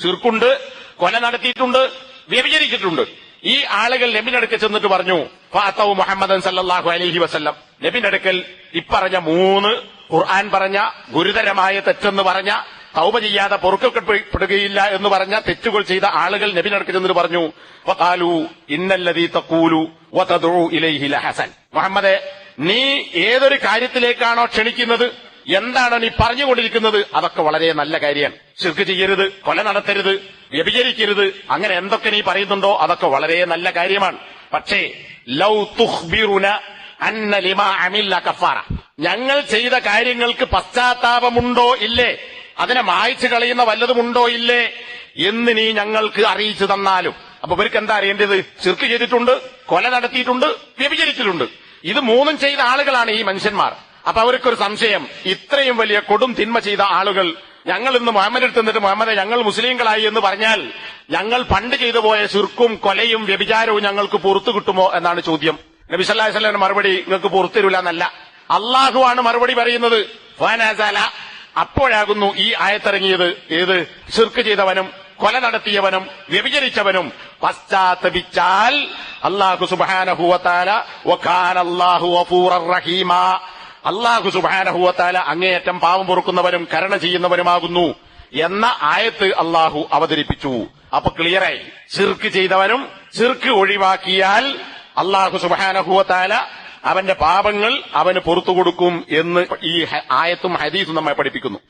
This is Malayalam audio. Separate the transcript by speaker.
Speaker 1: ശിർക്കുണ്ട്, കൊല നടത്തിയിട്ടുണ്ട്, വ്യഭിചരിച്ചിട്ടുണ്ട്. ഈ ആളുകൾ നബിയുടെ അടുക്കൽ ചെന്നിട്ട് പറഞ്ഞു, ഫഅതൗ മുഹമ്മദൻ സല്ലല്ലാഹു അലൈഹി വസല്ലം, നബിയുടെ അടുക്കൽ ഇപ്പറഞ്ഞ 3 ഖുർആൻ പറഞ്ഞ ഗുരുതരമായ തെറ്റെന്ന് പറഞ്ഞ, തൗബ ചെയ്യാതെ പൊറുക്കപ്പെടുകയില്ല എന്ന് പറഞ്ഞ തെറ്റുകൾ ചെയ്ത ആളുകൾ നബിയുടെ അടുക്കൽ ചെന്നിട്ട് പറഞ്ഞു, ഫഖാലു ഇന്നല്ലദീ തഖൂലു വതദഉ ഇലൈഹി ലഹസൻ. മുഹമ്മദേ, നീ ഏതൊരു കാര്യത്തിലേക്കാണോ ക്ഷണിക്കുന്നത്, എന്താണ് നീ പറഞ്ഞുകൊണ്ടിരിക്കുന്നത്, അതൊക്കെ വളരെ നല്ല കാര്യമാണ്. ശിർക്ക് ചെയ്യരുത്, കൊല നടത്തരുത്, വ്യഭിചരിക്കരുത്, അങ്ങനെ എന്തൊക്കെ നീ പറയുന്നുണ്ടോ അതൊക്കെ വളരെ നല്ല കാര്യമാണ്. പക്ഷേ ലൗ തുഖ്ബിറുന അന്ന ലിമാ അമില്ല കഫാറ, ഞങ്ങൾ ചെയ്ത കാര്യങ്ങൾക്ക് പശ്ചാത്താപമുണ്ടോ ഇല്ലേ, അതിനെ മായ്ച്ചു കളയുന്ന വല്ലതുമുണ്ടോ ഇല്ലേ എന്ന് നീ ഞങ്ങൾക്ക് അറിയിച്ചു തന്നാലും. അപ്പൊ ഇവർക്ക് എന്താ അറിയേണ്ടത്? ശിർക്ക് ചെയ്തിട്ടുണ്ട്, കൊല നടത്തിയിട്ടുണ്ട്, വ്യഭിചരിച്ചിട്ടുണ്ട്. ഇത് 3 ചെയ്ത ആളുകളാണ് ഈ മനുഷ്യന്മാർ. അപ്പൊ അവർക്കൊരു സംശയം, ഇത്രയും വലിയ കൊടും തിന്മ ചെയ്ത ആളുകൾ ഞങ്ങൾ ഇന്ന് മുഹമ്മദ് അടുത്ത് നിന്നിട്ട് മുഹമ്മദെ ഞങ്ങൾ മുസ്ലിങ്ങളായി എന്ന് പറഞ്ഞാൽ ഞങ്ങൾ പണ്ട് ചെയ്തു പോയ ശിർക്കും കൊലയും വ്യഭിചാരവും ഞങ്ങൾക്ക് പുറത്തു കിട്ടുമോ എന്നാണ് ചോദ്യം. നബി സല്ലല്ലാഹു അലൈഹി വസല്ലം മറുപടി, നിങ്ങൾക്ക് പുറത്തുതരില്ല എന്നല്ല, അള്ളാഹുവാണ് മറുപടി പറയുന്നത്. ഫനസല, അപ്പോഴാകുന്നു ഈ ആയത്തിറങ്ങിയത്. ഏത്? ശിർക്ക് ചെയ്തവനും കൊല നടത്തിയവനും വ്യഭിചരിച്ചവനും പശ്ചാത്തപിച്ചാൽ അല്ലാഹു സുബ്ഹാനഹു വ തആല വകാന അല്ലാഹു ഗഫൂറർ റഹീമ, അല്ലാഹു സുബ്ഹാനഹു വ തആല അങ്ങേയറ്റം പാവം പൊറുക്കുന്നവനും കരുണ ചെയ്യുന്നവനുമാകുന്നു എന്ന ആയത്ത് അല്ലാഹു അവതരിപ്പിച്ചു. അപ്പൊ ക്ലിയറായി, ശിർക്ക് ചെയ്തവനും ശിർക്ക് ഒഴിവാക്കിയാൽ അല്ലാഹു സുബ്ഹാനഹു വ തആല അവന്റെ പാപങ്ങൾ അവന് പുറത്തു കൊടുക്കും എന്ന് ഈ ആയത്തും ഹദീസും നമ്മെ പഠിപ്പിക്കുന്നു.